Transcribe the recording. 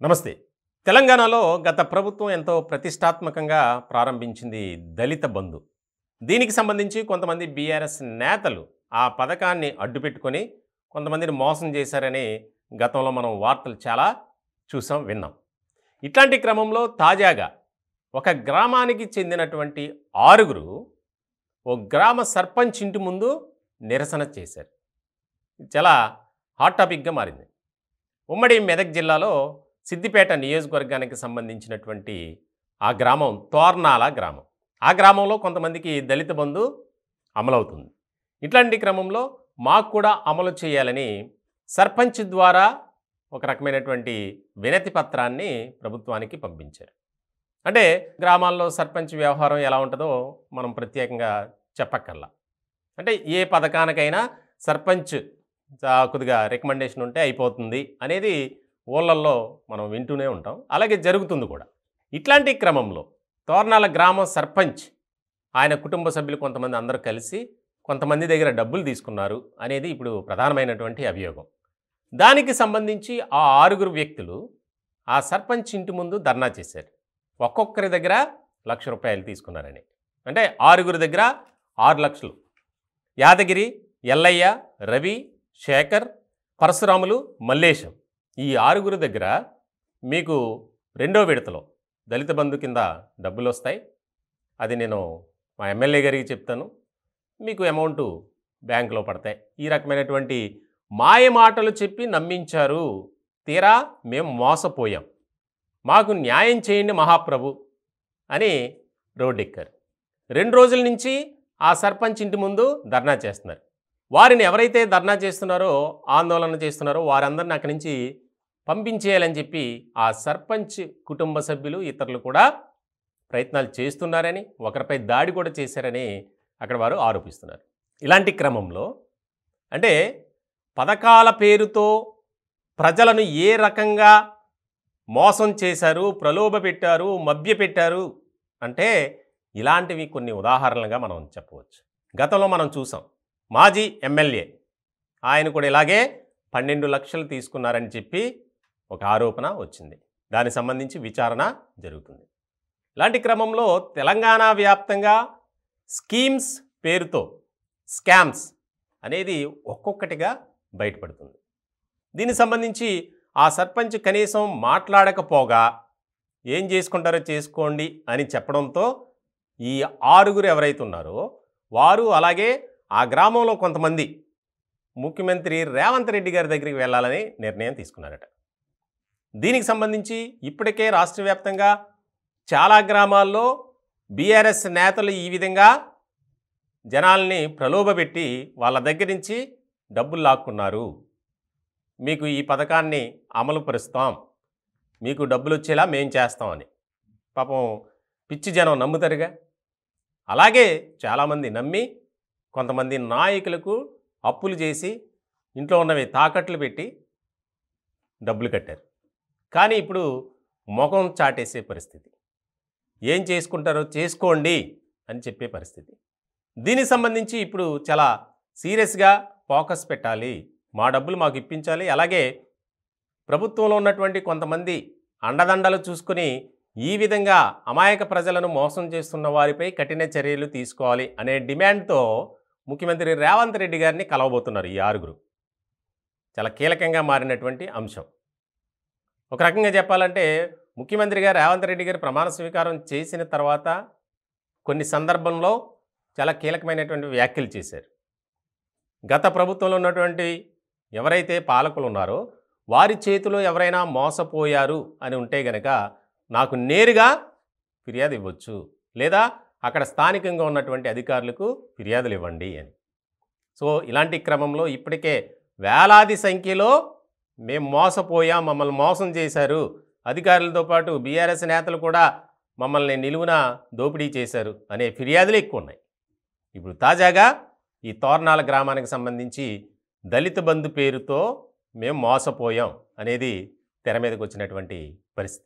నమస్తే. తెలంగాణలో గత ప్రభుత్వం ఎంతో ప్రతిష్టాత్మకంగా ప్రారంభించింది దళిత బంధు. దీనికి సంబంధించి కొంతమంది బీఆర్ఎస్ నేతలు ఆ పథకాన్ని అడ్డుపెట్టుకొని కొంతమందిని మోసం చేశారని గతంలో మనం వార్తలు చాలా చూసాం, విన్నాం. ఇట్లాంటి క్రమంలో తాజాగా ఒక గ్రామానికి చెందినటువంటి 6 ఓ గ్రామ సర్పంచ్ ఇంటి ముందు నిరసన చేశారు. ఇది చాలా హాట్ టాపిక్గా మారింది. ఉమ్మడి మెదక్ జిల్లాలో సిద్దిపేట నియోజకవర్గానికి సంబంధించినటువంటి ఆ గ్రామం తోర్నాల గ్రామం. ఆ గ్రామంలో కొంతమందికి దళిత బంధు అమలవుతుంది. ఇట్లాంటి క్రమంలో మాకు కూడా అమలు చేయాలని సర్పంచ్ ద్వారా ఒక రకమైనటువంటి వినతి పత్రాన్ని ప్రభుత్వానికి పంపించారు. అంటే గ్రామాల్లో సర్పంచ్ వ్యవహారం ఎలా ఉంటుందో మనం ప్రత్యేకంగా చెప్పక్కర్లా. అంటే ఏ పథకానికైనా సర్పంచ్ కొద్దిగా రికమెండేషన్ ఉంటే అయిపోతుంది అనేది ఊళ్ళల్లో మనం వింటూనే ఉంటాం. అలాగే జరుగుతుంది కూడా. ఇట్లాంటి క్రమంలో తోర్నాల గ్రామ సర్పంచ్ ఆయన కుటుంబ సభ్యులు కొంతమంది అందరూ కలిసి కొంతమంది దగ్గర డబ్బులు తీసుకున్నారు అనేది ఇప్పుడు ప్రధానమైనటువంటి అభియోగం. దానికి సంబంధించి ఆ 6 వ్యక్తులు ఆ సర్పంచ్ ఇంటి ముందు ధర్నా చేశారు. ఒక్కొక్కరి దగ్గర ₹1,00,000 తీసుకున్నారని. అంటే 6 దగ్గర 6 లక్షలు. యాదగిరి, ఎల్లయ్య, రవి, శేఖర్, పరశురాములు, మల్లేశం ఈ 6 దగ్గర మీకు రెండో విడతలో దళిత బంధు కింద డబ్బులు వస్తాయి. అది నేను మా ఎమ్మెల్యే గారికి చెప్తాను, మీకు అమౌంట్ బ్యాంకులో పడతాయి. ఈ రకమైనటువంటి మాయ మాటలు చెప్పి నమ్మించారు. తీరా మేము మోసపోయాం, మాకు న్యాయం చేయండి మహాప్రభు అని రోడ్డెక్కారు. 2 రోజుల నుంచి ఆ సర్పంచ్ ఇంటి ముందు ధర్నా చేస్తున్నారు. వారిని ఎవరైతే ధర్నా చేస్తున్నారో, ఆందోళన చేస్తున్నారో వారందరిని అక్కడి నుంచి పంపించేయాలని చెప్పి ఆ సర్పంచ్ కుటుంబ సభ్యులు ఇతరులు కూడా ప్రయత్నాలు చేస్తున్నారని, ఒకరిపై దాడి కూడా చేశారని అక్కడ వారు ఆరోపిస్తున్నారు. ఇలాంటి క్రమంలో అంటే పథకాల పేరుతో ప్రజలను ఏ రకంగా మోసం చేశారు, ప్రలోభపెట్టారు, మభ్యపెట్టారు అంటే ఇలాంటివి కొన్ని ఉదాహరణలుగా మనం చెప్పవచ్చు. గతంలో మనం చూసాం, మాజీ ఎమ్మెల్యే ఆయన కూడా ఇలాగే 12 లక్షలు తీసుకున్నారని చెప్పి ఒక ఆరోపణ వచ్చింది. దానికి సంబంధించి విచారణ జరుగుతుంది. ఇలాంటి క్రమంలో తెలంగాణ వ్యాప్తంగా స్కీమ్స్ పేరుతో స్కామ్స్ అనేది ఒక్కొక్కటిగా బయటపడుతుంది. దీనికి సంబంధించి ఆ సర్పంచ్ కనీసం మాట్లాడకపోగా ఏం చేసుకుంటారో చేసుకోండి అని చెప్పడంతో ఈ 6 ఎవరైతే ఉన్నారో వారు అలాగే ఆ గ్రామంలో కొంతమంది ముఖ్యమంత్రి రేవంత్ రెడ్డి గారి దగ్గరికి వెళ్ళాలని నిర్ణయం తీసుకున్నారట. దీనికి సంబంధించి ఇప్పటికే రాష్ట్ర వ్యాప్తంగా చాలా గ్రామాల్లో బీఆర్ఎస్ నేతలు ఈ విధంగా జనాల్ని ప్రలోభపెట్టి వాళ్ళ దగ్గర నుంచి డబ్బులు లాక్కున్నారు. మీకు ఈ పథకాన్ని అమలు పరుస్తాం, మీకు డబ్బులు వచ్చేలా మేం చేస్తామని. పాపం పిచ్చి జనం నమ్ముతారుగా. అలాగే చాలామంది నమ్మి కొంతమంది నాయకులకు అప్పులు చేసి ఇంట్లో ఉన్నవి తాకట్లు పెట్టి డబ్బులు కట్టారు. కానీ ఇప్పుడు ముఖం చాటేసే పరిస్థితి. ఏం చేసుకుంటారో చేసుకోండి అని చెప్పే పరిస్థితి. దీనికి సంబంధించి ఇప్పుడు చాలా సీరియస్గా ఫోకస్ పెట్టాలి, మా డబ్బులు మాకు ఇప్పించాలి. అలాగే ప్రభుత్వంలో ఉన్నటువంటి కొంతమంది అండదండలు చూసుకుని ఈ విధంగా అమాయక ప్రజలను మోసం చేస్తున్న వారిపై కఠిన చర్యలు తీసుకోవాలి అనే డిమాండ్తో ముఖ్యమంత్రి రేవంత్ రెడ్డి గారిని కలవబోతున్నారు ఈ 6. చాలా కీలకంగా మారినటువంటి అంశం. ఒక రకంగా చెప్పాలంటే ముఖ్యమంత్రిగా రేవంత్ రెడ్డి గారు ప్రమాణ స్వీకారం చేసిన తర్వాత కొన్ని సందర్భంలో చాలా కీలకమైనటువంటి వ్యాఖ్యలు చేశారు. గత ప్రభుత్వంలో ఉన్నటువంటి ఎవరైతే పాలకులు ఉన్నారో వారి చేతిలో ఎవరైనా మోసపోయారు అని ఉంటే గనక నాకు నేరుగా ఫిర్యాదు ఇవ్వచ్చు, లేదా అక్కడ స్థానికంగా ఉన్నటువంటి అధికారులకు ఫిర్యాదులు ఇవ్వండి అని. సో ఇలాంటి క్రమంలో ఇప్పటికే వేలాది సంఖ్యలో మేము మోసపోయాం, మమ్మల్ని మోసం చేశారు, అధికారులతో పాటు బీఆర్ఎస్ నేతలు కూడా మమ్మల్ని నిలువున దోపిడీ చేశారు అనే ఫిర్యాదులు ఎక్కువ ఉన్నాయి. ఇప్పుడు తాజాగా ఈ తోర్నాల గ్రామానికి సంబంధించి దళిత బంధు పేరుతో మేము మోసపోయాం అనేది తెర మీదకి వచ్చినటువంటి పరిస్థితి.